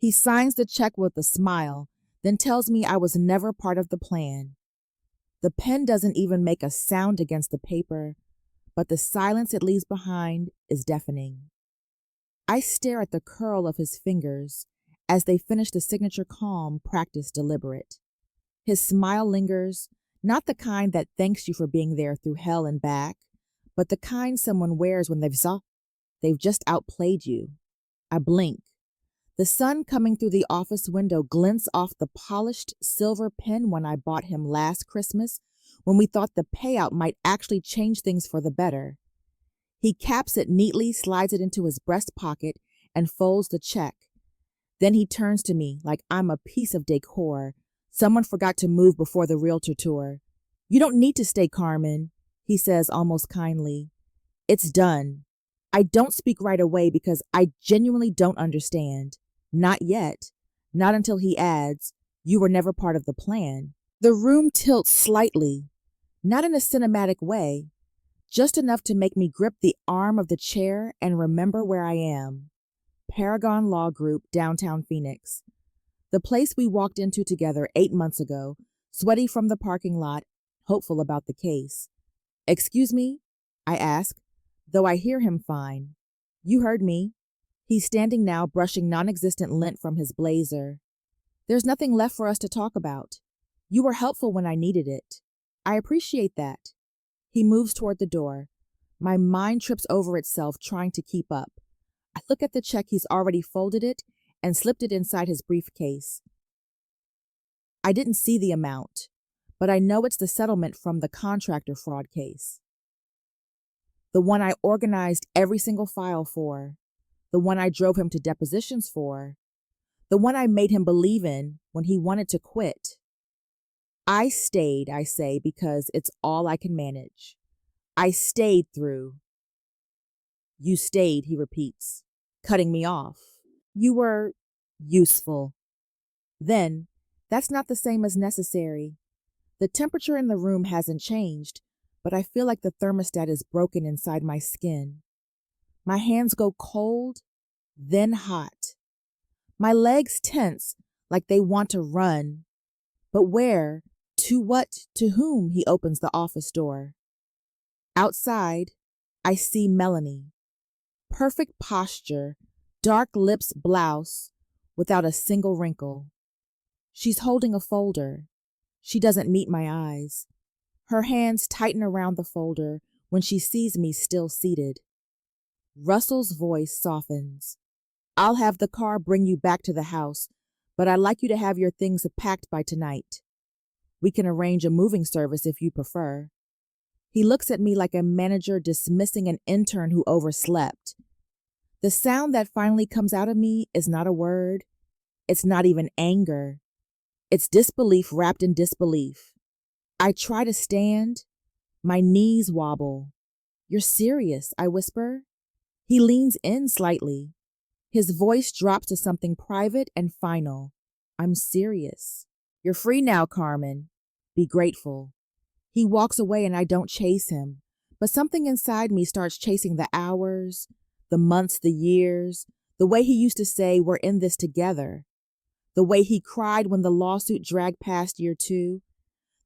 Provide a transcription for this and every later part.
He signs the check with a smile, then tells me I was never part of the plan. The pen doesn't even make a sound against the paper, but the silence it leaves behind is deafening. I stare at the curl of his fingers as they finish the signature calm, practice deliberate. His smile lingers, not the kind that thanks you for being there through hell and back, but the kind someone wears when they've just outplayed you. I blink. The sun coming through the office window glints off the polished silver pen one I bought him last Christmas when we thought the payout might actually change things for the better. He caps it neatly, slides it into his breast pocket, and folds the check. Then he turns to me like I'm a piece of decor someone forgot to move before the realtor tour. "You don't need to stay, Carmen," he says almost kindly. "It's done." I don't speak right away because I genuinely don't understand. Not yet. Not until he adds, "You were never part of the plan." The room tilts slightly, not in a cinematic way, just enough to make me grip the arm of the chair and remember where I am. Paragon Law Group, downtown Phoenix. The place we walked into together 8 months ago, sweaty from the parking lot, hopeful about the case. "Excuse me?" I ask, though I hear him fine. "You heard me." He's standing now, brushing non-existent lint from his blazer. "There's nothing left for us to talk about. You were helpful when I needed it. I appreciate that." He moves toward the door. My mind trips over itself trying to keep up. I look at the check. He's already folded it and slipped it inside his briefcase. I didn't see the amount, but I know it's the settlement from the contractor fraud case. The one I organized every single file for. The one I drove him to depositions for. The one I made him believe in when he wanted to quit. I stayed, I say, because it's all I can manage. I stayed through. "You stayed," he repeats, cutting me off. "You were useful." Then, that's not the same as necessary. The temperature in the room hasn't changed, but I feel like the thermostat is broken inside my skin. My hands go cold, then hot. My legs tense like they want to run. But where, to what, to whom? He opens the office door. Outside, I see Melanie. Perfect posture, dark lips, blouse, without a single wrinkle. She's holding a folder. She doesn't meet my eyes. Her hands tighten around the folder when she sees me still seated. Russell's voice softens. "I'll have the car bring you back to the house, but I'd like you to have your things packed by tonight. We can arrange a moving service if you prefer." He looks at me like a manager dismissing an intern who overslept. The sound that finally comes out of me is not a word. It's not even anger. It's disbelief wrapped in disbelief. I try to stand. My knees wobble. "You're serious," I whisper. He leans in slightly. His voice drops to something private and final. "I'm serious. You're free now, Carmen. Be grateful." He walks away and I don't chase him, but something inside me starts chasing the hours, the months, the years, the way he used to say, "We're in this together." The way he cried when the lawsuit dragged past year 2.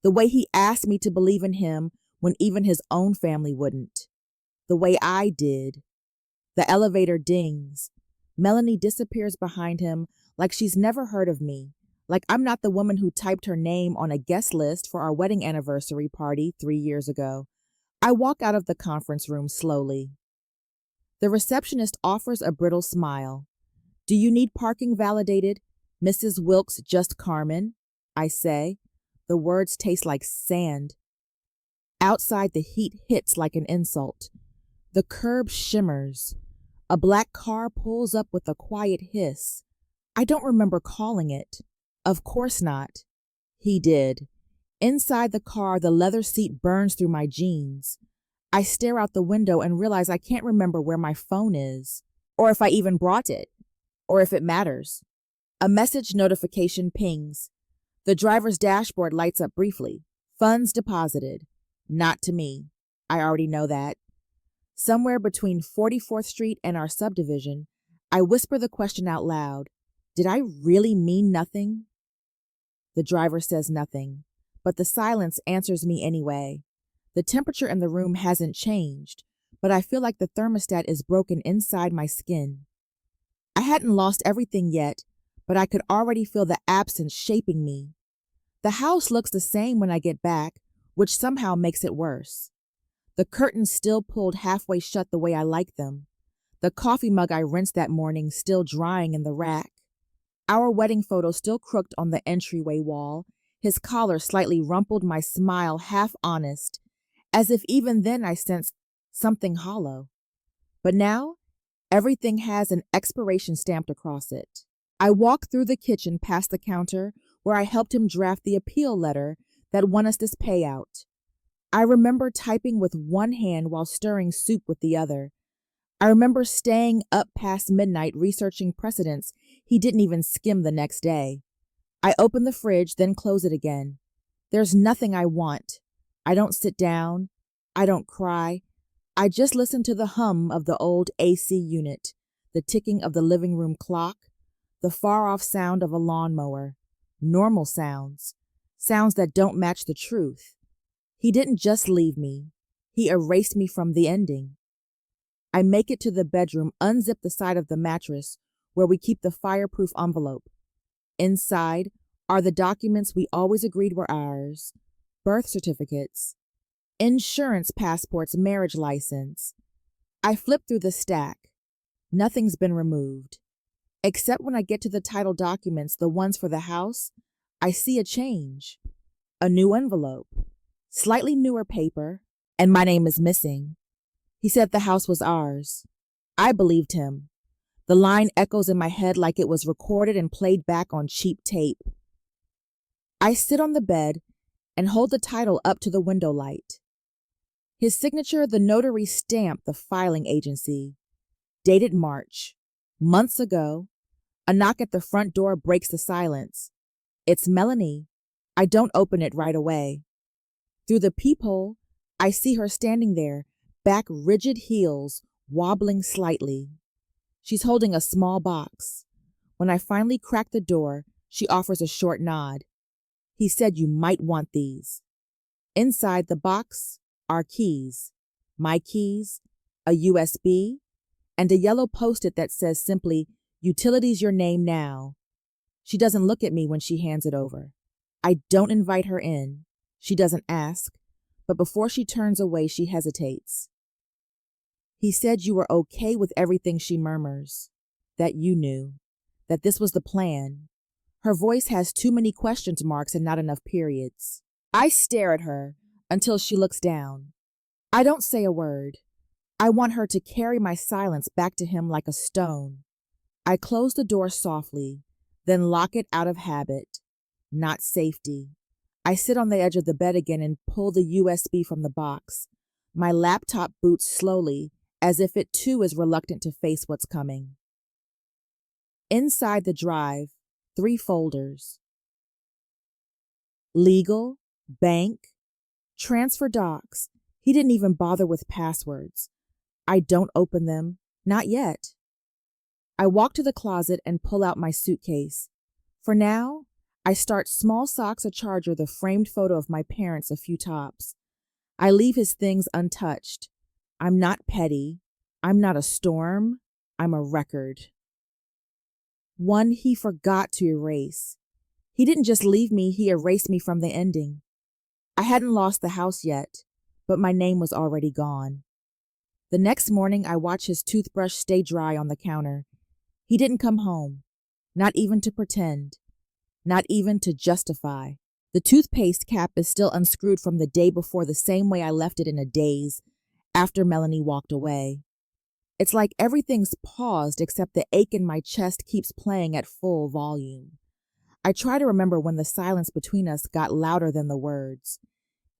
The way he asked me to believe in him when even his own family wouldn't. The way I did. The elevator dings. Melanie disappears behind him like she's never heard of me, like I'm not the woman who typed her name on a guest list for our wedding anniversary party 3 years ago. I walk out of the conference room slowly. The receptionist offers a brittle smile. "Do you need parking validated? Mrs. Wilkes, just Carmen," I say. The words taste like sand. Outside, the heat hits like an insult. The curb shimmers. A black car pulls up with a quiet hiss. I don't remember calling it. Of course not. He did. Inside the car, the leather seat burns through my jeans. I stare out the window and realize I can't remember where my phone is, or if I even brought it, or if it matters. A message notification pings. The driver's dashboard lights up briefly. Funds deposited. Not to me. I already know that. Somewhere between 44th Street and our subdivision, I whisper the question out loud. Did I really mean nothing? The driver says nothing, but the silence answers me anyway. The temperature in the room hasn't changed, but I feel like the thermostat is broken inside my skin. I hadn't lost everything yet, but I could already feel the absence shaping me. The house looks the same when I get back, which somehow makes it worse. The curtains still pulled halfway shut the way I like them. The coffee mug I rinsed that morning still drying in the rack. Our wedding photo still crooked on the entryway wall, his collar slightly rumpled, my smile half honest, as if even then I sensed something hollow. But now, everything has an expiration stamped across it. I walked through the kitchen past the counter where I helped him draft the appeal letter that won us this payout. I remember typing with one hand while stirring soup with the other. I remember staying up past midnight researching precedents he didn't even skim the next day. I open the fridge, then close it again. There's nothing I want. I don't sit down. I don't cry. I just listen to the hum of the old AC unit, the ticking of the living room clock, the far-off sound of a lawnmower. Normal sounds. Sounds that don't match the truth. He didn't just leave me. He erased me from the ending. I make it to the bedroom, unzip the side of the mattress where we keep the fireproof envelope. Inside are the documents we always agreed were ours: birth certificates, insurance passports, marriage license. I flip through the stack. Nothing's been removed. Except when I get to the title documents, the ones for the house, I see a change. A new envelope, slightly newer paper, and my name is missing. He said the house was ours. I believed him. The line echoes in my head like it was recorded and played back on cheap tape. I sit on the bed and hold the title up to the window light. His signature, the notary stamp, the filing agency. Dated March. Months ago. A knock at the front door breaks the silence. It's Melanie. I don't open it right away. Through the peephole, I see her standing there, back rigid, heels wobbling slightly. She's holding a small box. When I finally crack the door, she offers a short nod. He said you might want these. Inside the box are keys. My keys, a USB, and a yellow post-it that says simply, "Utilities your name now." She doesn't look at me when she hands it over. I don't invite her in. She doesn't ask, but before she turns away, she hesitates. He said you were okay with everything, she murmurs. That you knew. That this was the plan. Her voice has too many question marks and not enough periods. I stare at her until she looks down. I don't say a word. I want her to carry my silence back to him like a stone. I close the door softly, then lock it out of habit, not safety. I sit on the edge of the bed again and pull the USB from the box. My laptop boots slowly, as if it too is reluctant to face what's coming. Inside the drive, 3 folders. Legal, bank, transfer docs. He didn't even bother with passwords. I don't open them, not yet. I walk to the closet and pull out my suitcase. For now, I start small socks, a charger, the framed photo of my parents, a few tops. I leave his things untouched. I'm not petty. I'm not a storm. I'm a record. One he forgot to erase. He didn't just leave me, he erased me from the ending. I hadn't lost the house yet, but my name was already gone. The next morning, I watch his toothbrush stay dry on the counter. He didn't come home, not even to pretend, not even to justify. The toothpaste cap is still unscrewed from the day before, the same way I left it in a daze after Melanie walked away. It's like everything's paused except the ache in my chest keeps playing at full volume. I try to remember when the silence between us got louder than the words.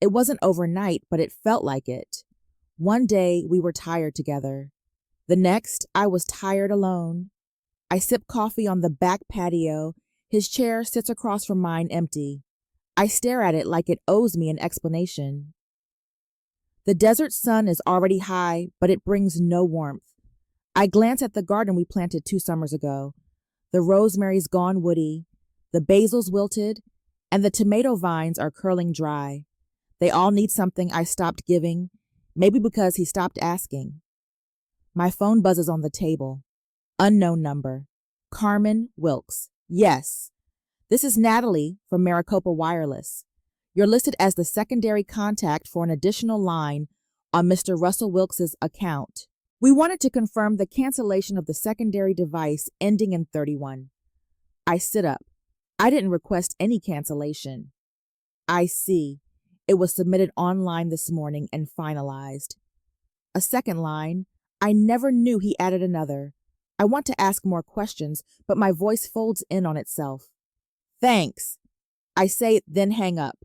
It wasn't overnight, but it felt like it. One day we were tired together. The next, I was tired alone. I sip coffee on the back patio. His chair sits across from mine, empty. I stare at it like it owes me an explanation. The desert sun is already high, but it brings no warmth. I glance at the garden we planted 2 summers ago. The rosemary's gone woody, the basil's wilted, and the tomato vines are curling dry. They all need something I stopped giving, maybe because he stopped asking. My phone buzzes on the table. Unknown number. Carmen Wilkes. Yes. This is Natalie from Maricopa Wireless. You're listed as the secondary contact for an additional line on Mr. Russell Wilkes's account. We wanted to confirm the cancellation of the secondary device ending in 31. I sit up. I didn't request any cancellation. I see. It was submitted online this morning and finalized. A second line. I never knew he added another. I want to ask more questions, but my voice folds in on itself. Thanks. I say, then hang up.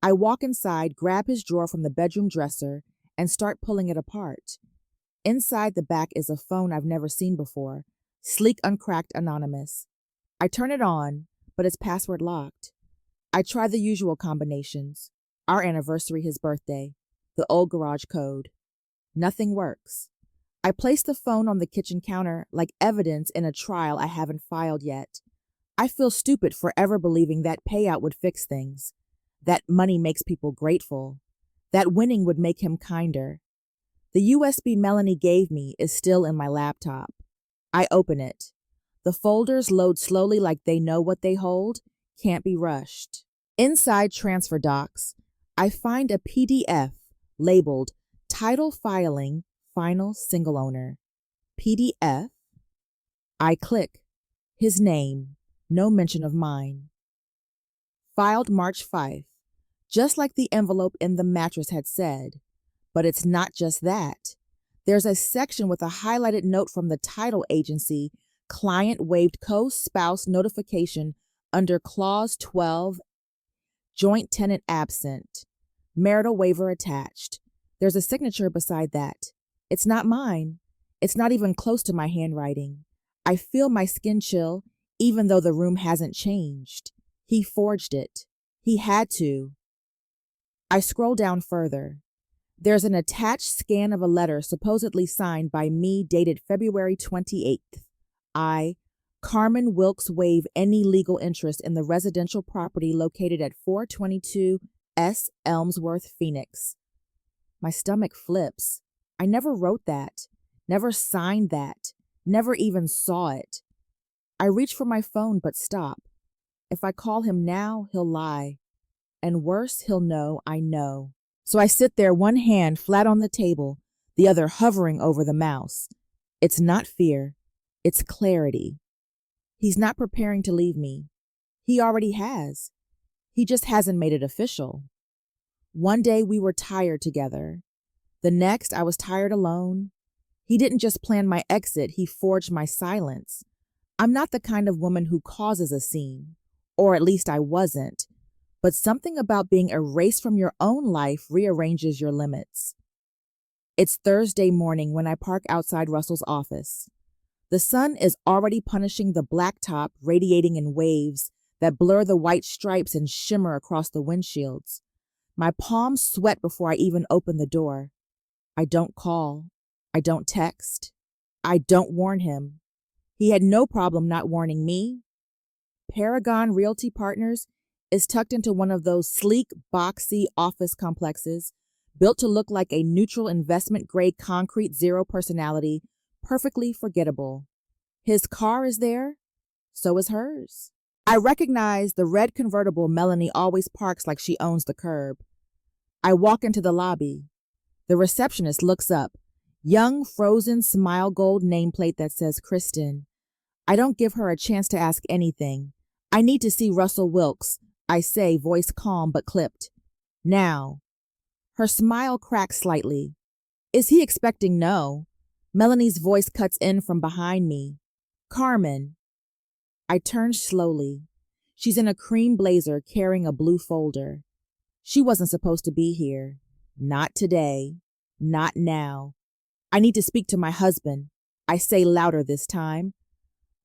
I walk inside, grab his drawer from the bedroom dresser, and start pulling it apart. Inside the back is a phone I've never seen before, sleek, uncracked, anonymous. I turn it on, but it's password locked. I try the usual combinations. Our anniversary, his birthday, the old garage code. Nothing works. I place the phone on the kitchen counter like evidence in a trial I haven't filed yet. I feel stupid for ever believing that payout would fix things, that money makes people grateful, that winning would make him kinder. The USB Melanie gave me is still in my laptop. I open it. The folders load slowly like they know what they hold, can't be rushed. Inside transfer docs, I find a PDF labeled Title Filing Final Single Owner. PDF. I click. His name, no mention of mine. Filed March 5, just like the envelope in the mattress had said. But it's not just that. There's a section with a highlighted note from the title agency, client waived co-spouse notification under Clause 12, joint tenant absent, marital waiver attached. There's a signature beside that. It's not mine. It's not even close to my handwriting. I feel my skin chill, even though the room hasn't changed. He forged it. He had to. I scroll down further. There's an attached scan of a letter supposedly signed by me dated February 28th. I, Carmen Wilkes, waive any legal interest in the residential property located at 422 S. Elmsworth, Phoenix. My stomach flips. I never wrote that, never signed that, never even saw it. I reach for my phone but stop. If I call him now, he'll lie. And worse, he'll know I know. So I sit there, one hand flat on the table, the other hovering over the mouse. It's not fear, it's clarity. He's not preparing to leave me. He already has. He just hasn't made it official. One day we were tired together. The next I was tired alone. He didn't just plan my exit, he forged my silence. I'm not the kind of woman who causes a scene, or at least I wasn't. But something about being erased from your own life rearranges your limits. It's Thursday morning when I park outside Russell's office. The sun is already punishing the blacktop, radiating in waves that blur the white stripes and shimmer across the windshields. My palms sweat before I even open the door. I don't call. I don't text. I don't warn him. He had no problem not warning me. Paragon Realty Partners is tucked into one of those sleek, boxy office complexes, built to look like a neutral investment-grade concrete zero personality, perfectly forgettable. His car is there, so is hers. I recognize the red convertible Melanie always parks like she owns the curb. I walk into the lobby. The receptionist looks up, young, frozen, smile gold nameplate that says Kristen. I don't give her a chance to ask anything. I need to see Russell Wilkes, I say, voice calm but clipped. Now. Her smile cracks slightly. Is he expecting no? Melanie's voice cuts in from behind me. Carmen. I turn slowly. She's in a cream blazer carrying a blue folder. She wasn't supposed to be here. Not today. Not now. I need to speak to my husband. I say louder this time.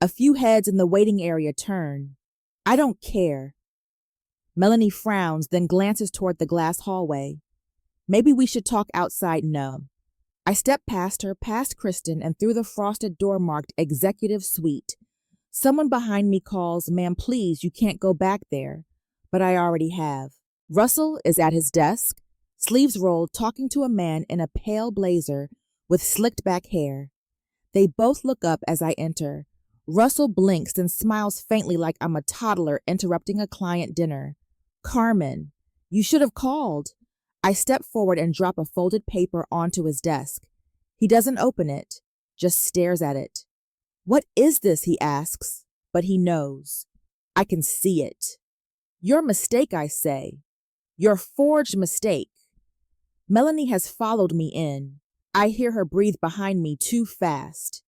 A few heads in the waiting area turn. I don't care. Melanie frowns, then glances toward the glass hallway. Maybe we should talk outside. No. I step past her, past Kristen, and through the frosted door marked Executive Suite. Someone behind me calls, "Ma'am, please, you can't go back there." But I already have. Russell is at his desk, sleeves rolled, talking to a man in a pale blazer with slicked back hair. They both look up as I enter. Russell blinks and smiles faintly like I'm a toddler interrupting a client dinner. "Carmen, you should have called." I step forward and drop a folded paper onto his desk. He doesn't open it, just stares at it. "What is this?" he asks, but he knows. I can see it. "Your mistake," I say. "Your forged mistake." Melanie has followed me in. I hear her breathe behind me too fast.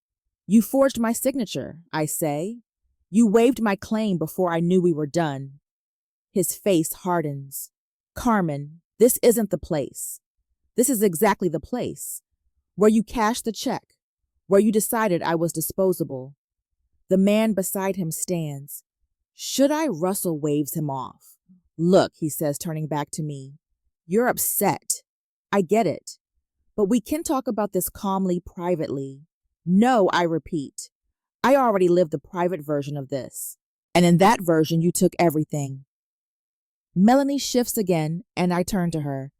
"You forged my signature," I say. "You waived my claim before I knew we were done." His face hardens. "Carmen, this isn't the place. This is exactly the place. Where you cashed the check. Where you decided I was disposable." The man beside him stands. "Should I?" Russell waves him off. "Look," he says, turning back to me. "You're upset. I get it. But we can talk about this calmly, privately." "No," I repeat. "I already lived the private version of this. And in that version, you took everything." Melanie shifts again, and I turn to her.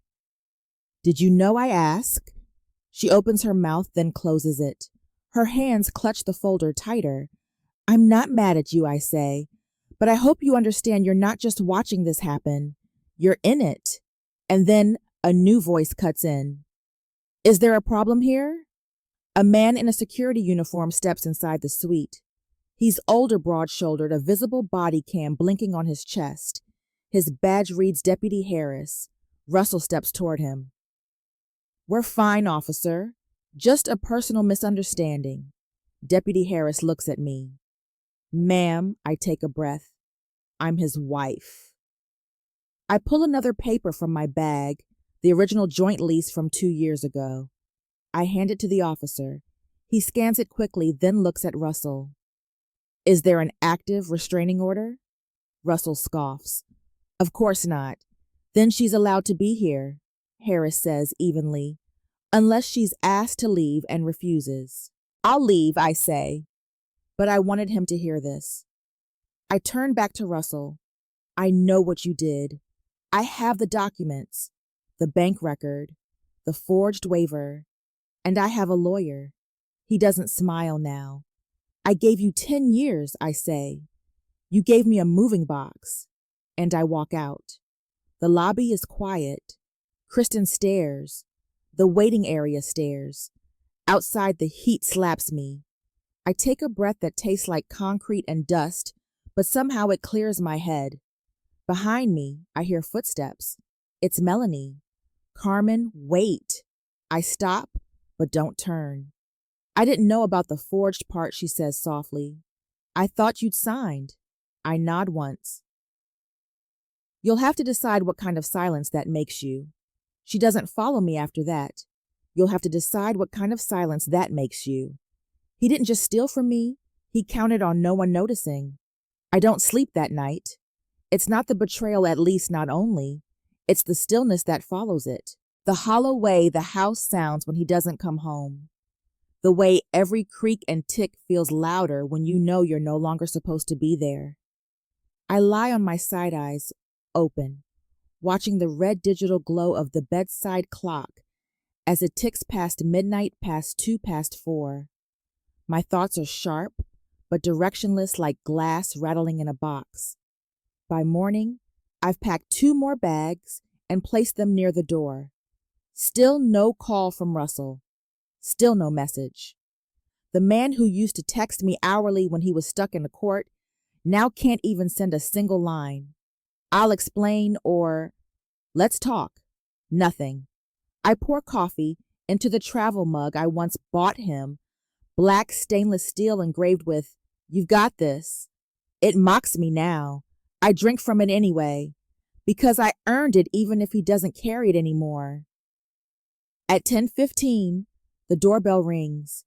"Did you know I asked?" She opens her mouth, then closes it. Her hands clutch the folder tighter. "I'm not mad at you," I say, "but I hope you understand you're not just watching this happen. You're in it." And then a new voice cuts in. "Is there a problem here?" A man in a security uniform steps inside the suite. He's older, broad-shouldered, a visible body cam blinking on his chest. His badge reads Deputy Harris. Russell steps toward him. "We're fine, officer. Just a personal misunderstanding." Deputy Harris looks at me. "Ma'am," I take a breath. "I'm his wife." I pull another paper from my bag, the original joint lease from 2 years ago. I hand it to the officer. He scans it quickly, then looks at Russell. "Is there an active restraining order?" Russell scoffs. "Of course not. Then she's allowed to be here," Harris says evenly, "unless she's asked to leave and refuses." "I'll leave," I say. But I wanted him to hear this. I turn back to Russell. "I know what you did. I have the documents, the bank record, the forged waiver, and I have a lawyer." He doesn't smile now. "I gave you 10 years, I say. You gave me a moving box." And I walk out. The lobby is quiet. Kristen stares. The waiting area stares. Outside, the heat slaps me. I take a breath that tastes like concrete and dust, but somehow it clears my head. Behind me, I hear footsteps. It's Melanie. "Carmen, wait." I stop, but don't turn. "I didn't know about the forged part," she says softly. "I thought you'd signed." I nod once. "You'll have to decide what kind of silence that makes you." She doesn't follow me after that. "You'll have to decide what kind of silence that makes you." He didn't just steal from me. He counted on no one noticing. I don't sleep that night. It's not the betrayal, at least not only. It's the stillness that follows it. The hollow way the house sounds when he doesn't come home. The way every creak and tick feels louder when you know you're no longer supposed to be there. I lie on my side eyes, open, watching the red digital glow of the bedside clock as it ticks past midnight, past 4:02. My thoughts are sharp, but directionless like glass rattling in a box. By morning, I've packed 2 more bags and placed them near the door. Still no call from Russell. Still no message. The man who used to text me hourly when he was stuck in the court now can't even send a single line. "I'll explain," or "let's talk." Nothing. I pour coffee into the travel mug I once bought him, black stainless steel engraved with "You've got this." It mocks me now. I drink from it anyway, because I earned it even if he doesn't carry it anymore. At 10:15, the doorbell rings.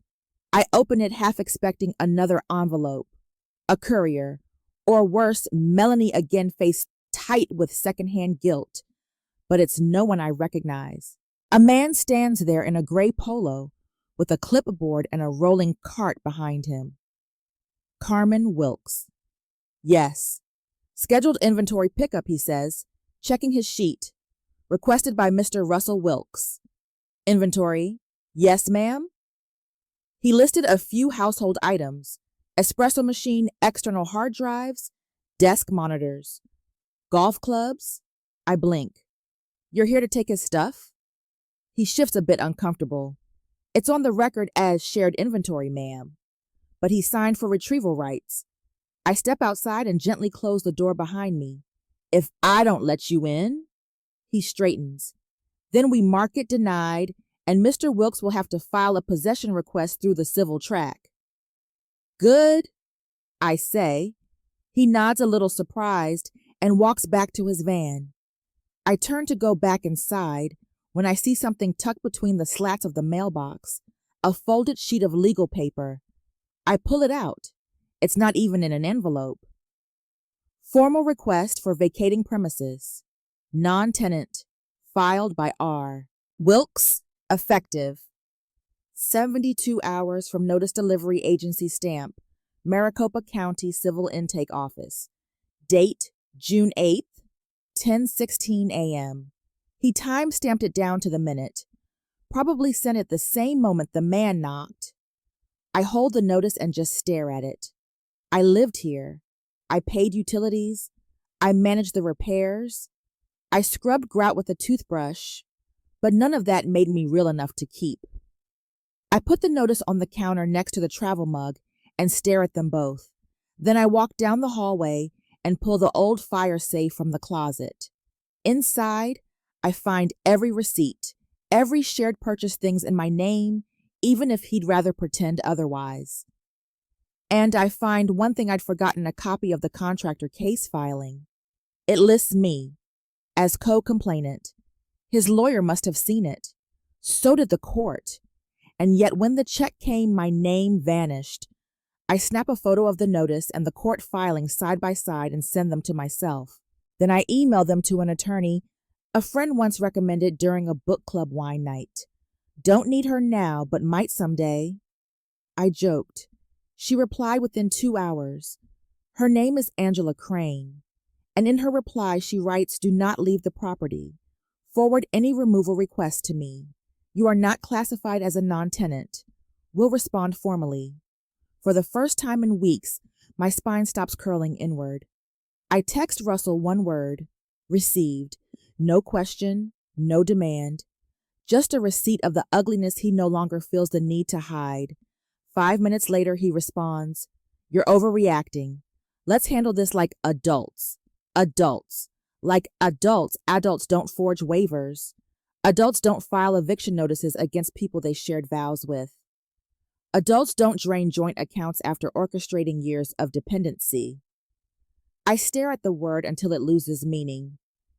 I open it, half expecting another envelope, a courier, or worse, Melanie again, face tight with secondhand guilt. But it's no one I recognize. A man stands there in a gray polo with a clipboard and a rolling cart behind him. Carmen Wilkes. Yes. Scheduled inventory pickup, he says, checking his sheet. Requested by Mr. Russell Wilkes. Inventory. Yes, ma'am. He listed a few household items: espresso machine, external hard drives, desk monitors, golf clubs. I blink. You're here to take his stuff? He shifts a bit uncomfortable. It's on the record as shared inventory, ma'am. But he signed for retrieval rights. I step outside and gently close the door behind me. If I don't let you in? He straightens. Then we mark it denied, and Mr. Wilkes will have to file a possession request through the civil track. Good, I say. He nods a little surprised and walks back to his van. I turn to go back inside when I see something tucked between the slats of the mailbox, a folded sheet of legal paper. I pull it out. It's not even in an envelope. Formal request for vacating premises. Non-tenant. Filed by R. Wilkes. Effective. 72 hours from notice delivery agency stamp. Maricopa County Civil Intake Office. Date June 8th, 10:16 a.m. He time-stamped it down to the minute. Probably sent it the same moment the man knocked. I hold the notice and just stare at it. I lived here. I paid utilities. I managed the repairs. I scrubbed grout with a toothbrush, but none of that made me real enough to keep. I put the notice on the counter next to the travel mug and stare at them both. Then I walk down the hallway and pull the old fire safe from the closet. Inside, I find every receipt, every shared purchase things in my name, even if he'd rather pretend otherwise. And I find one thing I'd forgotten: a copy of the contractor case filing. It lists me as co-complainant. His lawyer must have seen it. So did the court. And yet when the check came, my name vanished. I snap a photo of the notice and the court filing side by side and send them to myself. Then I email them to an attorney a friend once recommended during a book club wine night. Don't need her now, but might someday. I joked. She replied within 2 hours. Her name is Angela Crane, and in her reply she writes, "Do not leave the property. Forward any removal request to me. You are not classified as a non-tenant. Will respond formally." For the first time in weeks, my spine stops curling inward. I text Russell one word: received. No question, no demand. Just a receipt of the ugliness he no longer feels the need to hide. 5 minutes later, he responds, "You're overreacting. Let's handle this like adults. Adults. Like adults. Adults don't forge waivers. Adults don't file eviction notices against people they shared vows with. Adults don't drain joint accounts after orchestrating years of dependency." I stare at the word until it loses meaning.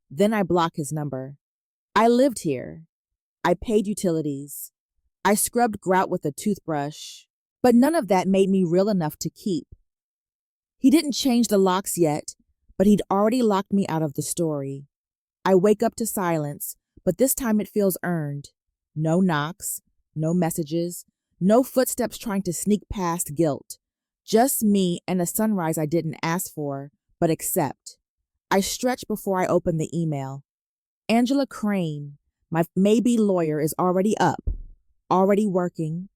Then I block his number. I lived here. I paid utilities. I scrubbed grout with a toothbrush. But none of that made me real enough to keep. He didn't change the locks yet, but he'd already locked me out of the story. I wake up to silence, but this time it feels earned. No knocks, no messages, no footsteps trying to sneak past guilt. Just me and a sunrise I didn't ask for, but accept. I stretch before I open the email. Angela Crane, my maybe lawyer, is already up, already working,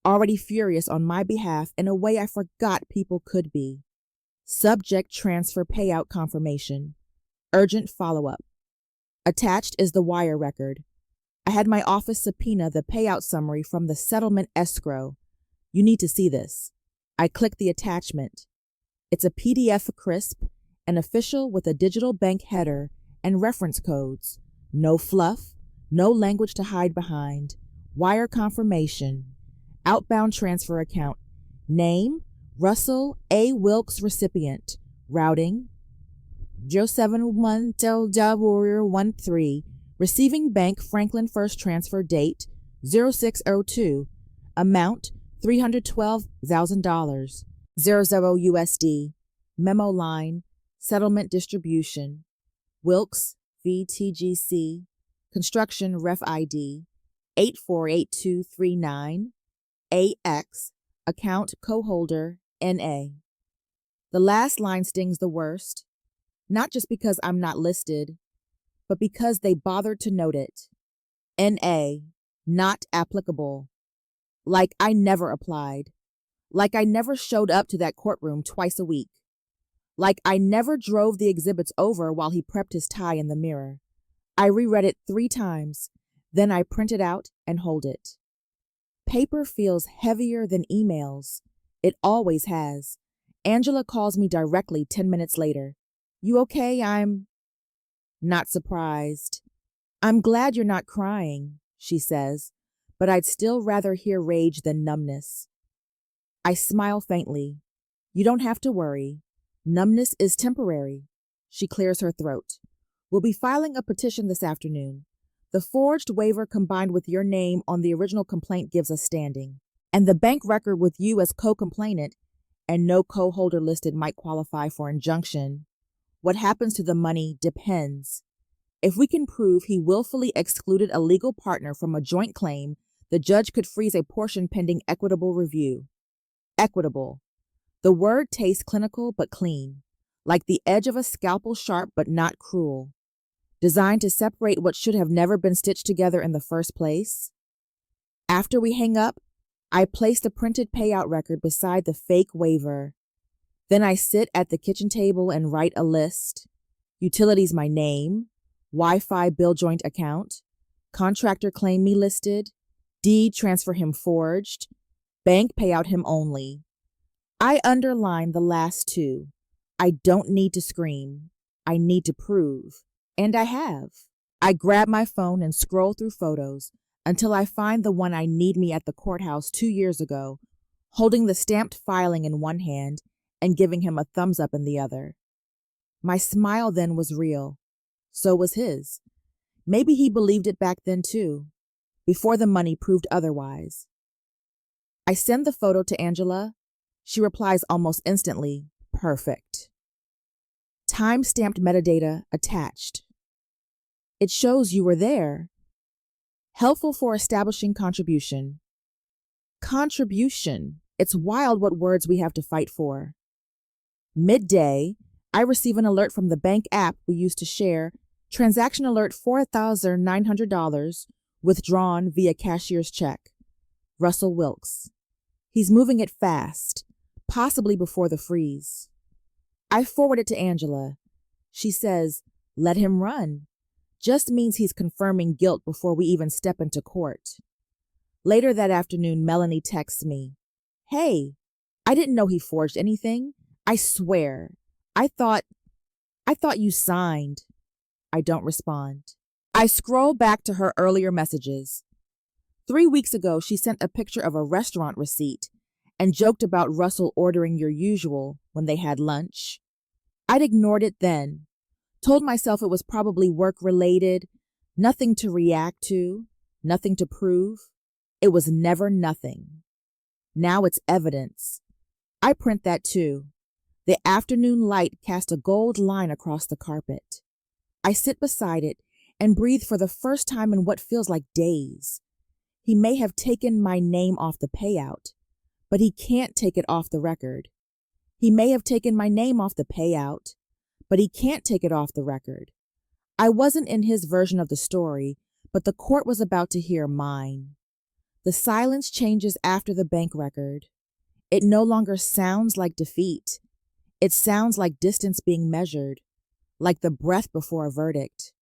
already furious on my behalf in a way I forgot people could be. Subject: transfer payout confirmation. Urgent follow-up. Attached is the wire record. I had my office subpoena the payout summary from the settlement escrow. You need to see this. I click the attachment. It's a PDF crisp and official with a digital bank header and reference codes. No fluff, no language to hide behind. Wire confirmation. Outbound transfer account. Name: Russell A. Wilkes recipient. Routing: 071 Delta Warrior 13. Receiving bank Franklin First Transfer. Date 0602. Amount $312,000. 00 USD. Memo line: Settlement distribution. Wilkes VTGC. Construction Ref ID 848239. AX. Account co-holder NA. The last line stings the worst, not just because I'm not listed, but because they bothered to note it. NA, not applicable. Like I never applied. Like I never showed up to that courtroom twice a week. Like I never drove the exhibits over while he prepped his tie in the mirror. I reread it 3 times, then I print it out and hold it. Paper feels heavier than emails. It always has. Angela calls me directly 10 minutes later. You okay? I'm not surprised. I'm glad you're not crying, she says, but I'd still rather hear rage than numbness. I smile faintly. You don't have to worry. Numbness is temporary. She clears her throat. We'll be filing a petition this afternoon. The forged waiver combined with your name on the original complaint gives us standing. And the bank record with you as co-complainant and no co-holder listed might qualify for injunction. What happens to the money depends. If we can prove he willfully excluded a legal partner from a joint claim, the judge could freeze a portion pending equitable review. Equitable. The word tastes clinical but clean, like the edge of a scalpel, sharp but not cruel, designed to separate what should have never been stitched together in the first place. After we hang up, I place the printed payout record beside the fake waiver. Then I sit at the kitchen table and write a list. Utilities my name, Wi-Fi bill joint account, contractor claim me listed, deed transfer him forged, bank payout him only. I underline the last 2. I don't need to scream. I need to prove. And I have. I grab my phone and scroll through photos until I find the one I need me at the courthouse 2 years ago, holding the stamped filing in one hand and giving him a thumbs up in the other. My smile then was real. So was his. Maybe he believed it back then too, before the money proved otherwise. I send the photo to Angela. She replies almost instantly, perfect. Time-stamped metadata attached. It shows you were there. Helpful for establishing contribution. Contribution. It's wild what words we have to fight for. Midday, I receive an alert from the bank app we used to share. Transaction alert $4,900 withdrawn via cashier's check. Russell Wilkes. He's moving it fast, possibly before the freeze. I forward it to Angela. She says, let him run. Just means he's confirming guilt before we even step into court. Later that afternoon, Melanie texts me. Hey, I didn't know he forged anything. I swear. I thought you signed. I don't respond. I scroll back to her earlier messages. 3 weeks ago, she sent a picture of a restaurant receipt and joked about Russell ordering your usual when they had lunch. I'd ignored it then, told myself it was probably work-related, nothing to react to, nothing to prove. It was never nothing. Now it's evidence. I print that too. The afternoon light cast a gold line across the carpet. I sit beside it and breathe for the first time in what feels like days. He may have taken my name off the payout, but he can't take it off the record. He may have taken my name off the payout, but he can't take it off the record. I wasn't in his version of the story, but the court was about to hear mine. The silence changes after the bank record. It no longer sounds like defeat. It sounds like distance being measured, like the breath before a verdict,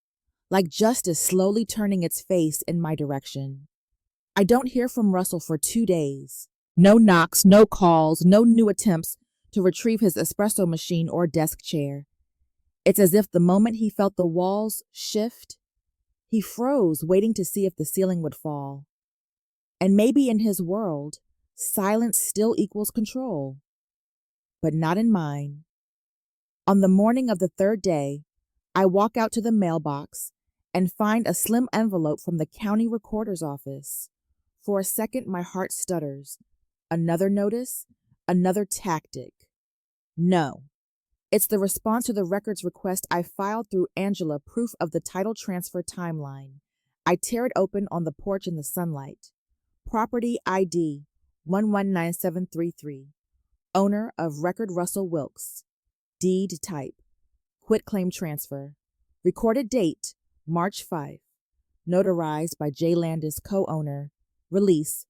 like justice slowly turning its face in my direction. I don't hear from Russell for 2 days. No knocks, no calls, no new attempts to retrieve his espresso machine or desk chair. It's as if the moment he felt the walls shift, he froze, waiting to see if the ceiling would fall. And maybe in his world, silence still equals control. But not in mine. On the morning of the 3rd day, I walk out to the mailbox and find a slim envelope from the county recorder's office. For a second, my heart stutters. Another notice? Another tactic? No. It's the response to the records request I filed through Angela, proof of the title transfer timeline. I tear it open on the porch in the sunlight. Property ID 119733. owner of record Russell Wilkes, deed type, quitclaim transfer, recorded date March 5, notarized by J. Landis, co-owner, release,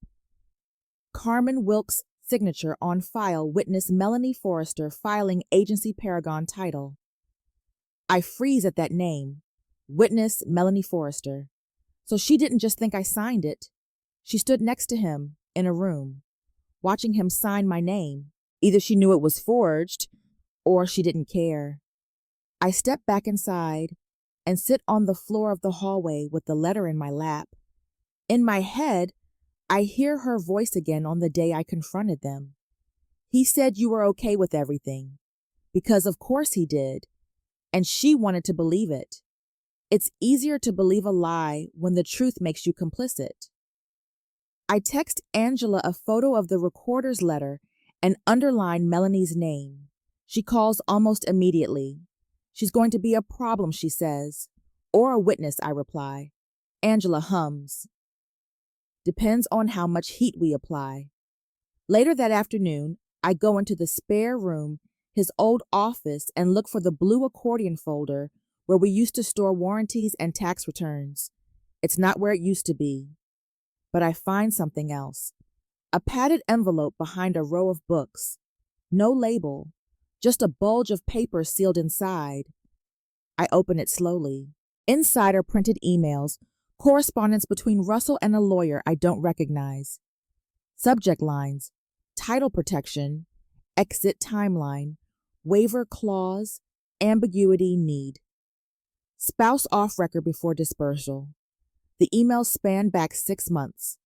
Carmen Wilkes' signature on file, witness Melanie Forrester filing agency Paragon title. I freeze at that name, witness Melanie Forrester. So she didn't just think I signed it. She stood next to him in a room, watching him sign my name. Either she knew it was forged, or she didn't care. I step back inside and sit on the floor of the hallway with the letter in my lap. In my head, I hear her voice again on the day I confronted them. He said you were okay with everything, because of course he did, and she wanted to believe it. It's easier to believe a lie when the truth makes you complicit. I text Angela a photo of the recorder's letter and underline Melanie's name. She calls almost immediately. She's going to be a problem, she says. Or a witness, I reply. Angela hums. Depends on how much heat we apply. Later that afternoon, I go into the spare room, his old office, and look for the blue accordion folder where we used to store warranties and tax returns. It's not where it used to be. But I find something else. A padded envelope behind a row of books. No label, just a bulge of paper sealed inside. I open it slowly. Inside are printed emails, correspondence between Russell and a lawyer I don't recognize. Subject lines: title protection, exit timeline, waiver clause, ambiguity need. Spouse off record before dispersal. The emails span back 6 months.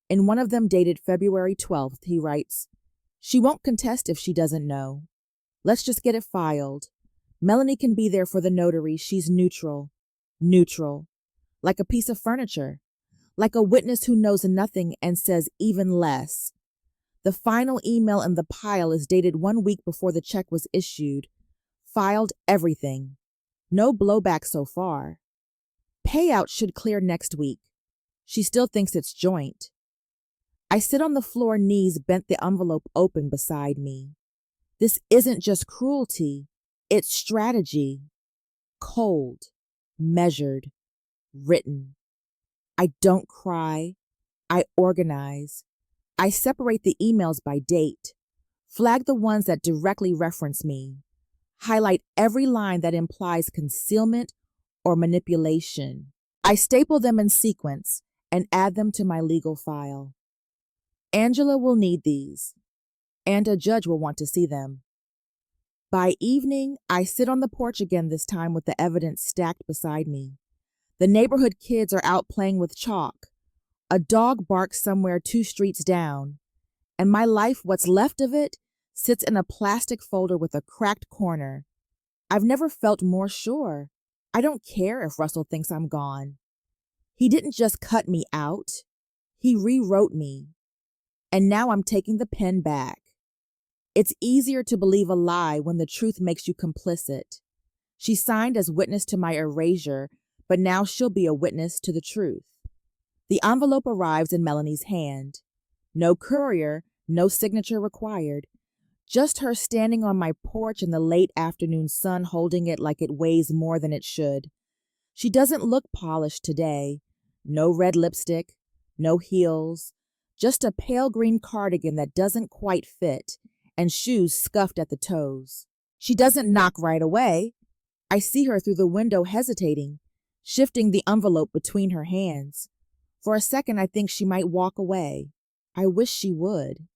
In one of them dated February 12th, he writes, "She won't contest if she doesn't know. Let's just get it filed. Melanie can be there for the notary. She's neutral. Neutral. Like a piece of furniture. Like a witness who knows nothing and says even less." The final email in the pile is dated 1 week before the check was issued. Filed everything. No blowback so far. Payout should clear next week. She still thinks it's joint. I sit on the floor, knees bent, the envelope open beside me. This isn't just cruelty. It's strategy. Cold. Measured. Written. I don't cry. I organize. I separate the emails by date. Flag the ones that directly reference me. Highlight every line that implies concealment or manipulation. I staple them in sequence and add them to my legal file. Angela will need these, and a judge will want to see them. By evening, I sit on the porch again, this time with the evidence stacked beside me. The neighborhood kids are out playing with chalk. A dog barks somewhere 2 streets down, and my life, what's left of it, sits in a plastic folder with a cracked corner. I've never felt more sure. I don't care if Russell thinks I'm gone. He didn't just cut me out. He rewrote me. And now I'm taking the pen back. It's easier to believe a lie when the truth makes you complicit. She signed as witness to my erasure, but now she'll be a witness to the truth. The envelope arrives in Melanie's hand. No courier, no signature required. Just her standing on my porch in the late afternoon sun, holding it like it weighs more than it should. She doesn't look polished today. No red lipstick, no heels, just a pale green cardigan that doesn't quite fit, and shoes scuffed at the toes. She doesn't knock right away. I see her through the window hesitating, shifting the envelope between her hands. For a second, I think she might walk away. I wish she would.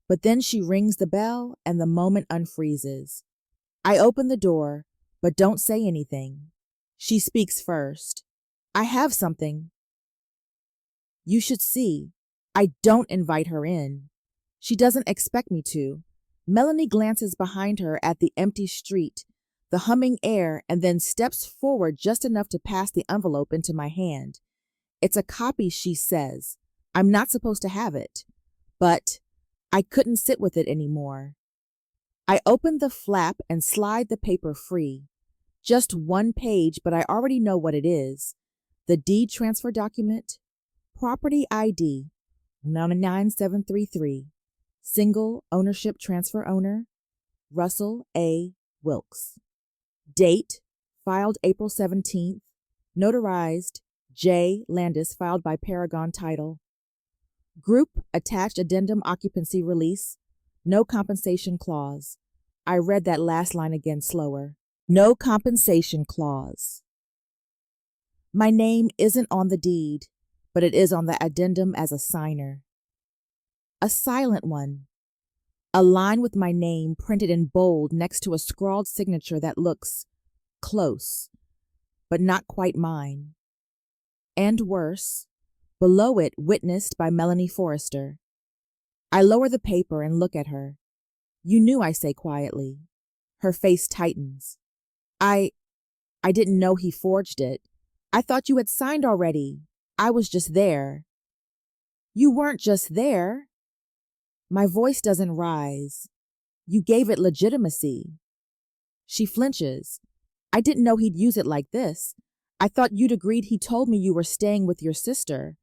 But then she rings the bell and the moment unfreezes. I open the door, but don't say anything. She speaks first. "I have something you should see." I don't invite her in. She doesn't expect me to. Melanie glances behind her at the empty street, the humming air, and then steps forward just enough to pass the envelope into my hand. It's a copy, she says. I'm not supposed to have it, but I couldn't sit with it anymore. I open the flap and slide the paper free. Just 1 page, but I already know what it is. The deed transfer document, property ID 99733, Single ownership transfer owner, Russell A. Wilkes. Date, filed April 17th. Notarized, J. Landis, filed by Paragon Title. Group attached addendum occupancy release, no compensation clause. I read that last line again slower. No compensation clause. My name isn't on the deed, but it is on the addendum as a signer. A silent one. A line with my name printed in bold next to a scrawled signature that looks close, but not quite mine. And worse, below it, witnessed by Melanie Forrester. I lower the paper and look at her. You knew, I say quietly. Her face tightens. I didn't know he forged it. I thought you had signed already. I was just there. You weren't just there. My voice doesn't rise. You gave it legitimacy. She flinches. I didn't know he'd use it like this. I thought you'd agreed he told me you were staying with your sister,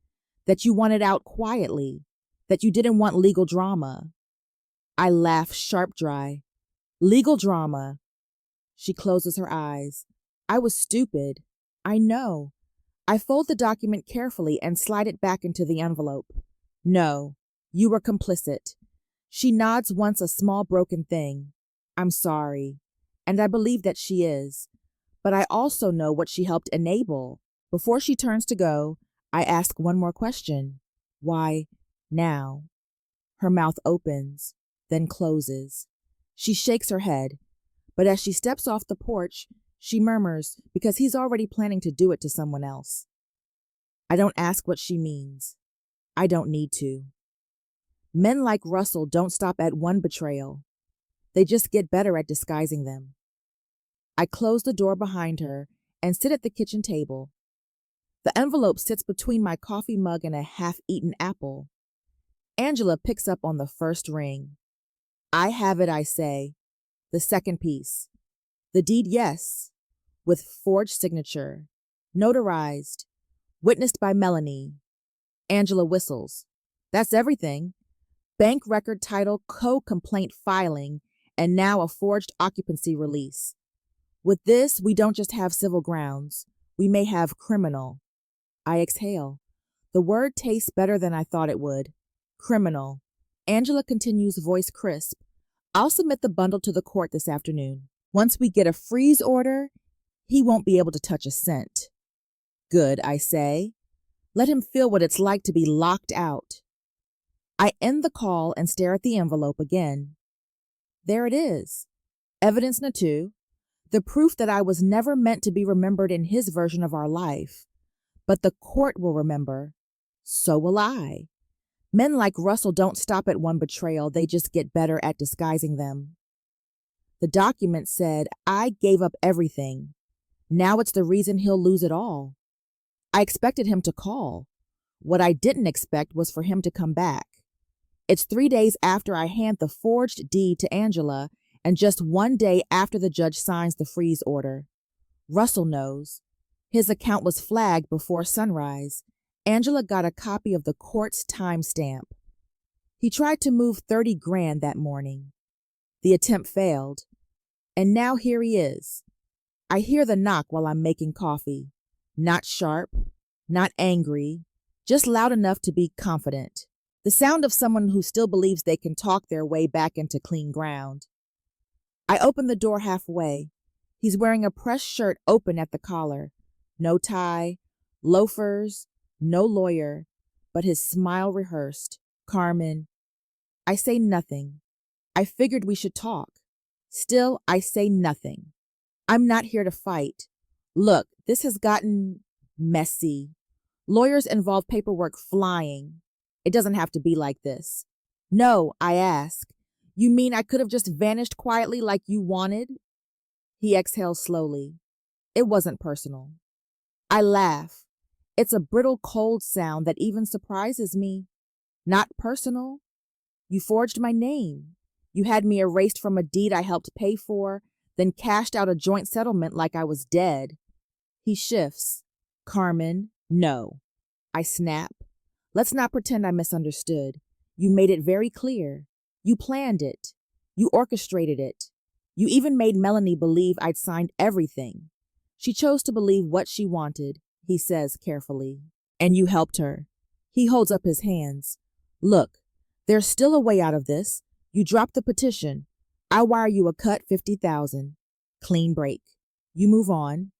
that you wanted out quietly, that you didn't want legal drama. I laugh sharp dry. Legal drama. She closes her eyes. I was stupid. I know. I fold the document carefully and slide it back into the envelope. No, you were complicit. She nods once, a small broken thing. I'm sorry. And I believe that she is. But I also know what she helped enable. Before she turns to go, I ask one more question. Why now? Her mouth opens, then closes. She shakes her head. But as she steps off the porch, she murmurs, because he's already planning to do it to someone else. I don't ask what she means. I don't need to. Men like Russell don't stop at one betrayal. They just get better at disguising them. I close the door behind her and sit at the kitchen table. The envelope sits between my coffee mug and a half-eaten apple. Angela picks up on the first ring. I have it, I say. The second piece. The deed, yes, with forged signature, notarized, witnessed by Melanie. Angela whistles. That's everything. Bank record, title, co-complaint filing, and now a forged occupancy release. With this, we don't just have civil grounds. We may have criminal. I exhale. The word tastes better than I thought it would. Criminal. Angela continues, voice crisp. I'll submit the bundle to the court this afternoon. Once we get a freeze order, he won't be able to touch a cent. Good, I say. Let him feel what it's like to be locked out. I end the call and stare at the envelope again. There it is. Evidence natu, the proof that I was never meant to be remembered in his version of our life. But the court will remember. So will I. Men like Russell don't stop at one betrayal, they just get better at disguising them. The document said, I gave up everything. Now it's the reason he'll lose it all. I expected him to call. What I didn't expect was for him to come back. It's 3 days after I hand the forged deed to Angela, and just 1 day after the judge signs the freeze order. Russell knows. His account was flagged before sunrise. Angela got a copy of the court's timestamp. He tried to move 30 grand that morning. The attempt failed. And now here he is. I hear the knock while I'm making coffee. Not sharp, not angry, just loud enough to be confident. The sound of someone who still believes they can talk their way back into clean ground. I open the door halfway. He's wearing a pressed shirt open at the collar. No tie, loafers, no lawyer, but his smile rehearsed. Carmen. I say nothing. I figured we should talk. Still, I say nothing. I'm not here to fight. Look, this has gotten messy. Lawyers involve paperwork flying. It doesn't have to be like this. No, I ask. You mean I could have just vanished quietly like you wanted? He exhales slowly. It wasn't personal. I laugh. It's a brittle, cold sound that even surprises me. Not personal. You forged my name. You had me erased from a deed I helped pay for, then cashed out a joint settlement like I was dead. He shifts. Carmen, no. I snap. Let's not pretend I misunderstood. You made it very clear. You planned it. You orchestrated it. You even made Melanie believe I'd signed everything. She chose to believe what she wanted, he says carefully. And you helped her. He holds up his hands. Look, there's still a way out of this. You dropped the petition. I wire you a cut 50,000. Clean break. You move on.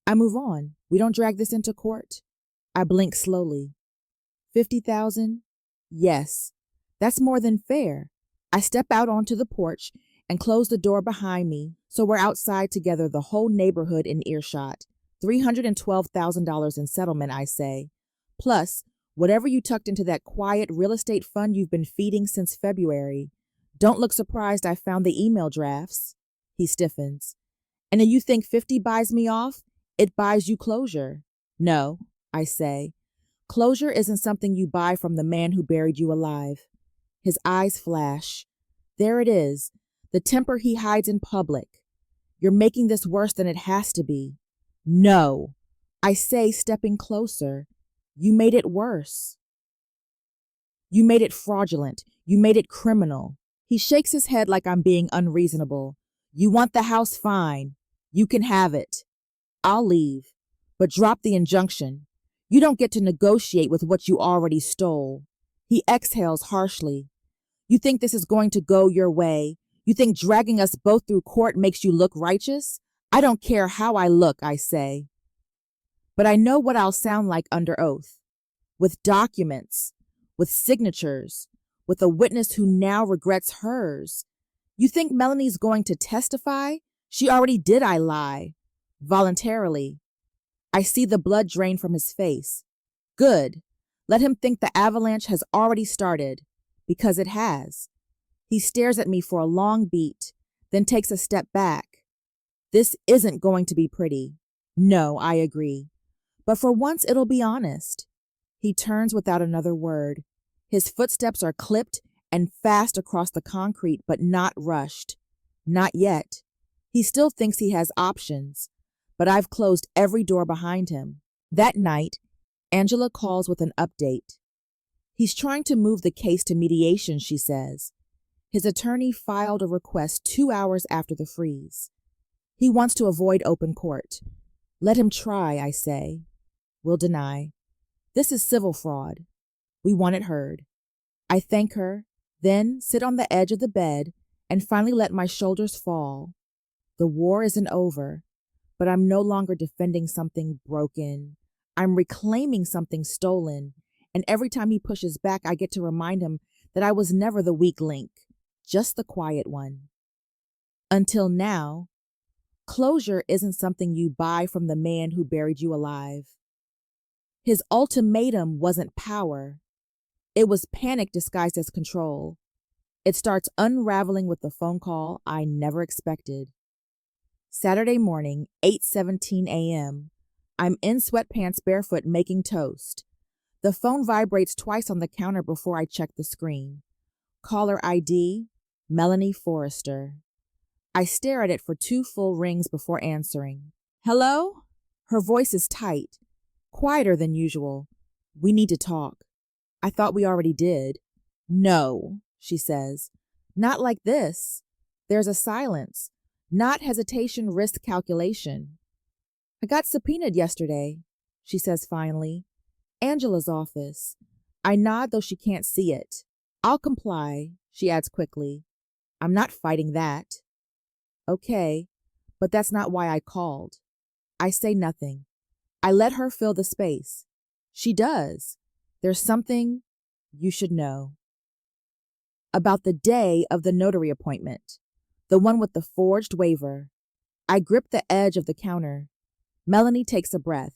I move on. We don't drag this into court. I blink slowly. 50,000? Yes. That's more than fair. I step out onto the porch and close the door behind me so we're outside together, the whole neighborhood in earshot. $312,000 in settlement, I say. Plus, whatever you tucked into that quiet real estate fund you've been feeding since February. Don't look surprised I found the email drafts. He stiffens. And then you think 50 buys me off? It buys you closure. No, I say. Closure isn't something you buy from the man who buried you alive. His eyes flash. There it is, the temper he hides in public. You're making this worse than it has to be. No, I say, stepping closer. You made it worse. You made it fraudulent. You made it criminal. He shakes his head like I'm being unreasonable. You want the house? Fine. You can have it. I'll leave, but drop the injunction. You don't get to negotiate with what you already stole. He exhales harshly. You think this is going to go your way? You think dragging us both through court makes you look righteous? I don't care how I look, I say. But I know what I'll sound like under oath. With documents, with signatures, with a witness who now regrets hers. You think Melanie's going to testify? She already did, I lie. Voluntarily. I see the blood drain from his face. Good. Let him think the avalanche has already started, because it has. He stares at me for a long beat, then takes a step back. This isn't going to be pretty. No, I agree. But for once it'll be honest. He turns without another word. His footsteps are clipped and fast across the concrete, but not rushed. Not yet. He still thinks he has options, but I've closed every door behind him. That night, Angela calls with an update. He's trying to move the case to mediation, she says. His attorney filed a request 2 hours after the freeze. He wants to avoid open court. Let him try, I say. We'll deny. This is civil fraud. We want it heard. I thank her, then sit on the edge of the bed and finally let my shoulders fall. The war isn't over, but I'm no longer defending something broken. I'm reclaiming something stolen, and every time he pushes back, I get to remind him that I was never the weak link, just the quiet one. Until now, closure isn't something you buy from the man who buried you alive. His ultimatum wasn't power. It was panic disguised as control. It starts unraveling with the phone call I never expected. Saturday morning, 8:17 a.m. I'm in sweatpants barefoot making toast. The phone vibrates twice on the counter before I check the screen. Caller ID, Melanie Forrester. I stare at it for 2 full rings before answering. Hello? Her voice is tight, quieter than usual. We need to talk. I thought we already did. No, she says. Not like this. There's a silence. Not hesitation, risk calculation. I got subpoenaed yesterday, she says finally. Angela's office. I nod, though she can't see it. I'll comply, she adds quickly. I'm not fighting that. Okay, but that's not why I called. I say nothing. I let her fill the space. She does. There's something you should know. About the day of the notary appointment. The one with the forged waiver. I grip the edge of the counter. Melanie takes a breath.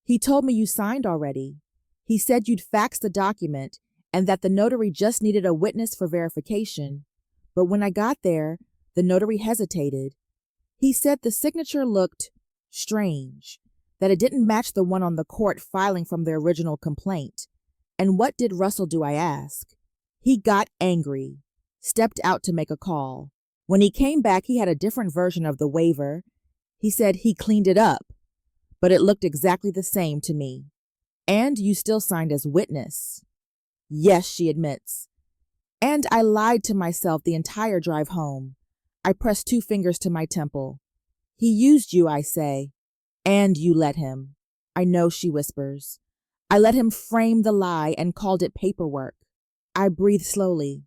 He told me you signed already. He said you'd faxed the document and that the notary just needed a witness for verification. But when I got there, the notary hesitated. He said the signature looked strange, that it didn't match the one on the court filing from the original complaint. And what did Russell do, I ask? He got angry, stepped out to make a call. When he came back, he had a different version of the waiver. He said he cleaned it up, but it looked exactly the same to me. And you still signed as witness. Yes, she admits. And I lied to myself the entire drive home. I press 2 fingers to my temple. He used you, I say. And you let him. I know, she whispers. I let him frame the lie and called it paperwork. I breathe slowly.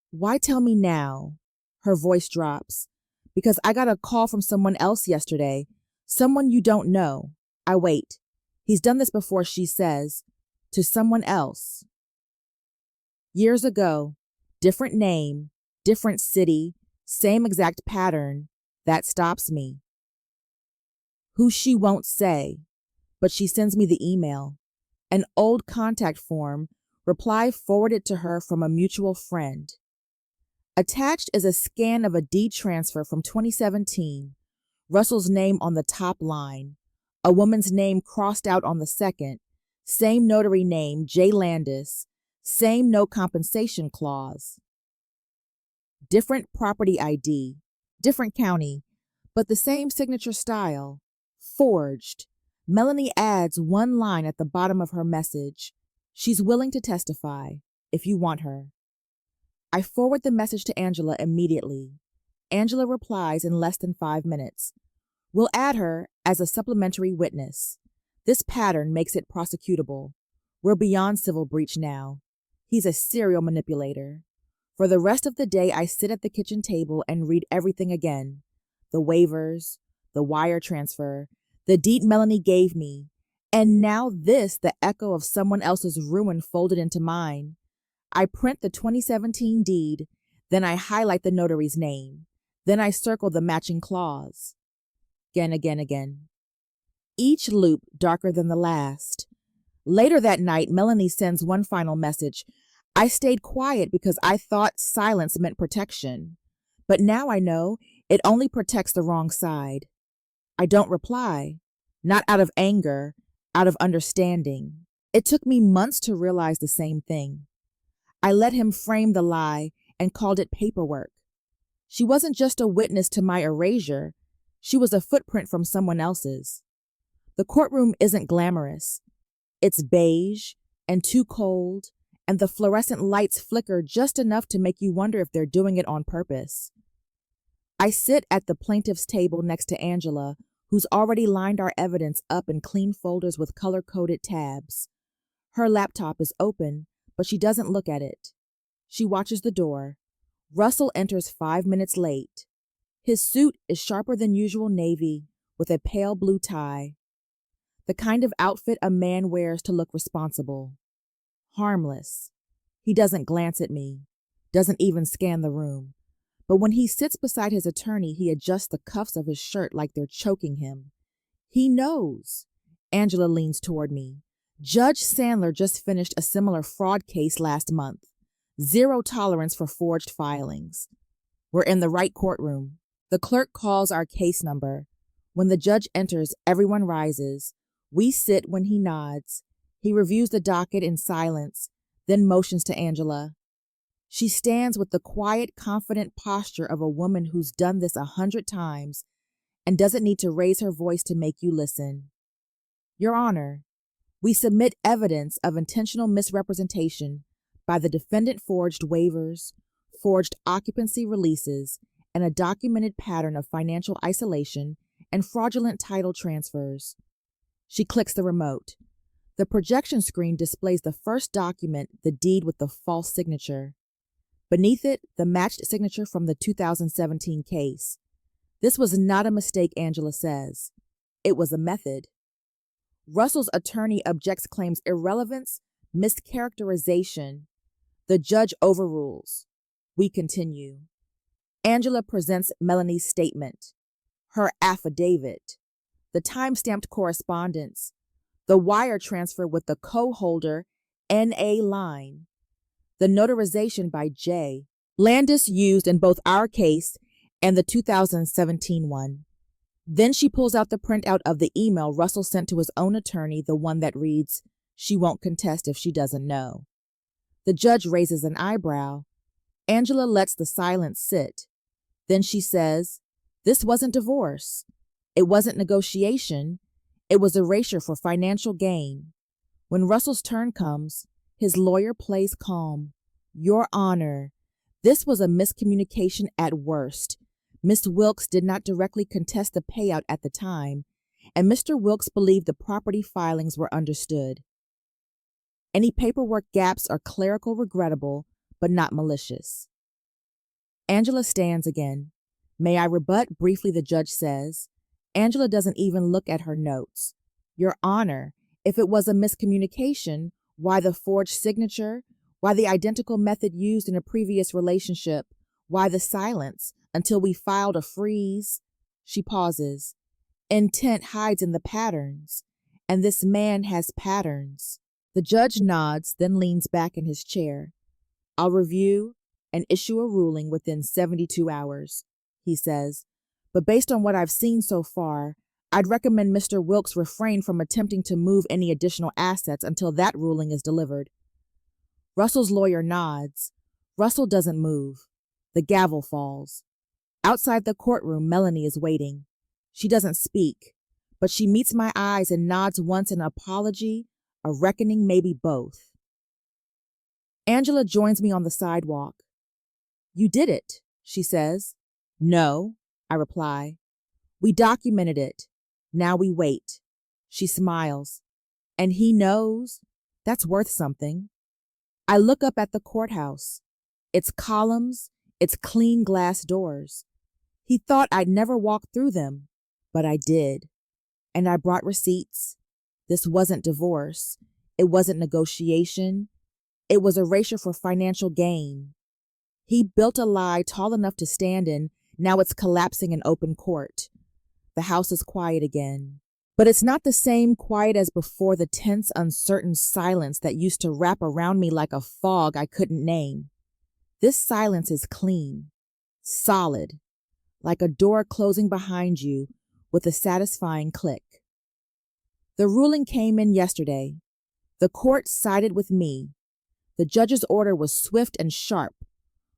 Why tell me now? Her voice drops. Because I got a call from someone else yesterday. Someone you don't know. I wait. He's done this before, she says. To someone else. Years ago. Different name. Different city. Same exact pattern. That stops me. Who she won't say. But she sends me the email. An old contact form. Reply forwarded to her from a mutual friend. Attached is a scan of a deed transfer from 2017. Russell's name on the top line. A woman's name crossed out on the second. Same notary name, J. Landis. Same no compensation clause. Different property ID. Different county. But the same signature style. Forged. Melanie adds one line at the bottom of her message. She's willing to testify, if you want her. I forward the message to Angela immediately. Angela replies in less than 5 minutes. We'll add her as a supplementary witness. This pattern makes it prosecutable. We're beyond civil breach now. He's a serial manipulator. For the rest of the day, I sit at the kitchen table and read everything again. The waivers, the wire transfer, the deed Melanie gave me, and now this, the echo of someone else's ruin folded into mine. I print the 2017 deed, then I highlight the notary's name. Then I circle the matching clause. Again. Each loop darker than the last. Later that night, Melanie sends one final message. I stayed quiet because I thought silence meant protection. But now I know it only protects the wrong side. I don't reply, not out of anger, out of understanding. It took me months to realize the same thing. I let him frame the lie and called it paperwork. She wasn't just a witness to my erasure. She was a footprint from someone else's. The courtroom isn't glamorous. It's beige and too cold, and the fluorescent lights flicker just enough to make you wonder if they're doing it on purpose. I sit at the plaintiff's table next to Angela, who's already lined our evidence up in clean folders with color-coded tabs. Her laptop is open, but she doesn't look at it. She watches the door. Russell enters 5 minutes late. His suit is sharper than usual navy, with a pale blue tie. The kind of outfit a man wears to look responsible. Harmless. He doesn't glance at me, doesn't even scan the room. But when he sits beside his attorney, he adjusts the cuffs of his shirt like they're choking him. He knows. Angela leans toward me. Judge Sandler just finished a similar fraud case last month. 0 tolerance for forged filings. We're in the right courtroom. The clerk calls our case number. When the judge enters, everyone rises. We sit when he nods. He reviews the docket in silence, then motions to Angela. She stands with the quiet, confident posture of a woman who's done this 100 times and doesn't need to raise her voice to make you listen. Your Honor, we submit evidence of intentional misrepresentation by the defendant forged waivers, forged occupancy releases, and a documented pattern of financial isolation and fraudulent title transfers. She clicks the remote. The projection screen displays the first document, the deed with the false signature. Beneath it, the matched signature from the 2017 case. This was not a mistake, Angela says. It was a method. Russell's attorney objects, claims irrelevance, mischaracterization. The judge overrules. We continue. Angela presents Melanie's statement, her affidavit, the time-stamped correspondence, the wire transfer with the co-holder N.A. line, the notarization by J. Landis used in both our case and the 2017 one. Then she pulls out the printout of the email Russell sent to his own attorney, the one that reads, "She won't contest if she doesn't know." The judge raises an eyebrow. Angela lets the silence sit. Then she says, "This wasn't divorce. It wasn't negotiation. It was erasure for financial gain." When Russell's turn comes, his lawyer plays calm. "Your Honor, This was a miscommunication at worst. Miss Wilkes did not directly contest the payout at the time, and Mr. Wilkes believed the property filings were understood. Any paperwork gaps are clerical regrettable, but not malicious. Angela stands again. May I rebut? Briefly, the judge says. Angela doesn't even look at her notes. Your Honor, if it was a miscommunication, why the forged signature? Why the identical method used in a previous relationship? Why the silence until we filed a freeze? She pauses. Intent hides in the patterns, and this man has patterns. The judge nods, then leans back in his chair. I'll review and issue a ruling within 72 hours, he says. But based on what I've seen so far, I'd recommend Mr. Wilkes refrain from attempting to move any additional assets until that ruling is delivered. Russell's lawyer nods. Russell doesn't move. The gavel falls. Outside the courtroom, Melanie is waiting. She doesn't speak, but she meets my eyes and nods once in apology, a reckoning, maybe both. Angela joins me on the sidewalk. You did it, she says. No, I reply. We documented it. Now we wait. She smiles. And he knows? That's worth something. I look up at the courthouse. Its columns, its clean glass doors. He thought I'd never walk through them, but I did. And I brought receipts. This wasn't divorce. It wasn't negotiation. It was erasure for financial gain. He built a lie tall enough to stand in. Now it's collapsing in open court. The house is quiet again. But it's not the same quiet as before, the tense, uncertain silence that used to wrap around me like a fog I couldn't name. This silence is clean, solid, like a door closing behind you with a satisfying click. The ruling came in yesterday. The court sided with me. The judge's order was swift and sharp.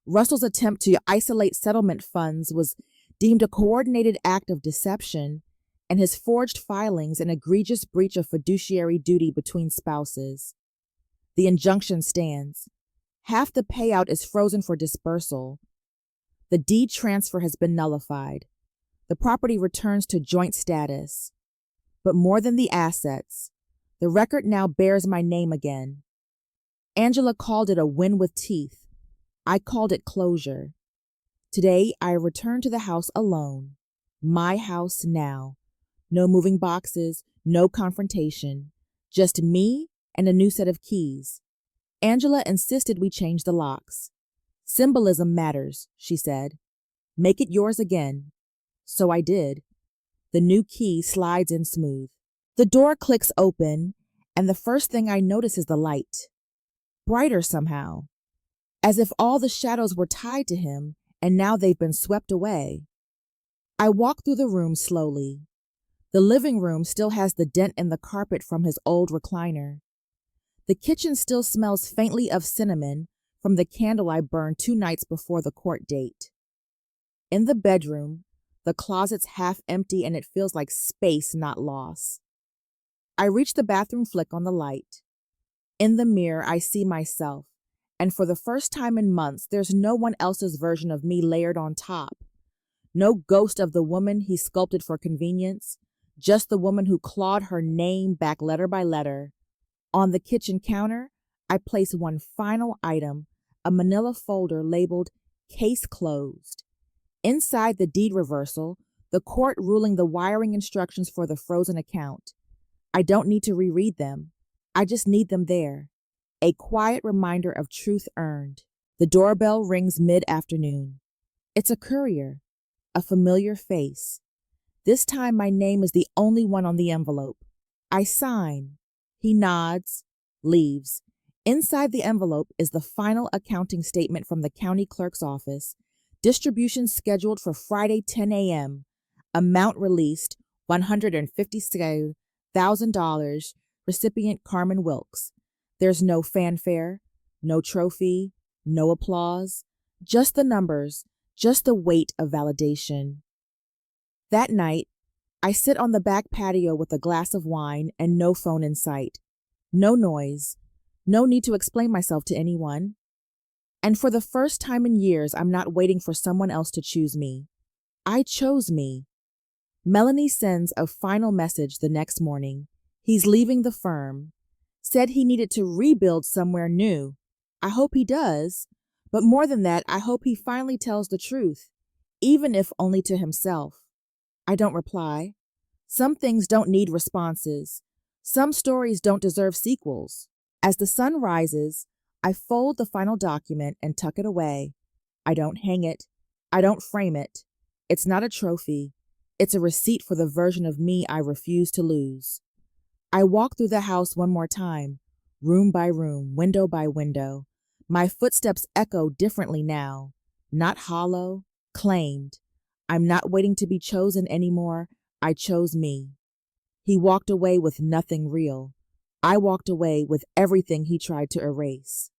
Russell's attempt to isolate settlement funds was deemed a coordinated act of deception, and his forged filings an egregious breach of fiduciary duty between spouses. The injunction stands. Half the payout is frozen for dispersal. The deed transfer has been nullified. The property returns to joint status. But more than the assets, the record now bears my name again. Angela called it a win with teeth. I called it closure. Today, I return to the house alone. My house now. No moving boxes, no confrontation. Just me and a new set of keys. Angela insisted we change the locks. Symbolism matters, she said. Make it yours again. So I did. The new key slides in smooth. The door clicks open, and the first thing I notice is the light. Brighter somehow. As if all the shadows were tied to him, and now they've been swept away. I walk through the room slowly. The living room still has the dent in the carpet from his old recliner. The kitchen still smells faintly of cinnamon from the candle I burned 2 nights before the court date. In the bedroom, the closet's half empty and it feels like space, not loss. I reach the bathroom flick on the light. In the mirror, I see myself, and for the first time in months, there's no one else's version of me layered on top. No ghost of the woman he sculpted for convenience, just the woman who clawed her name back letter by letter. On the kitchen counter, I place one final item, a manila folder labeled Case Closed. Inside the deed reversal, the court ruling the wiring instructions for the frozen account. I don't need to reread them. I just need them there. A quiet reminder of truth earned. The doorbell rings mid-afternoon. It's a courier, a familiar face. This time my name is the only one on the envelope. I sign. He nods, leaves. Inside the envelope is the final accounting statement from the county clerk's office. Distribution scheduled for Friday 10 a.m. Amount released $156,000. Recipient Carmen Wilkes. There's no fanfare, no trophy, no applause. Just the numbers, just the weight of validation. That night, I sit on the back patio with a glass of wine and no phone in sight. No noise. No need to explain myself to anyone. And for the first time in years, I'm not waiting for someone else to choose me. I chose me. Melanie sends a final message the next morning. He's leaving the firm. Said he needed to rebuild somewhere new. I hope he does. But more than that, I hope he finally tells the truth, even if only to himself. I don't reply. Some things don't need responses. Some stories don't deserve sequels. As the sun rises, I fold the final document and tuck it away. I don't hang it. I don't frame it. It's not a trophy. It's a receipt for the version of me I refuse to lose. I walk through the house one more time, room by room, window by window. My footsteps echo differently now, not hollow, claimed. I'm not waiting to be chosen anymore. I chose me. He walked away with nothing real. I walked away with everything he tried to erase.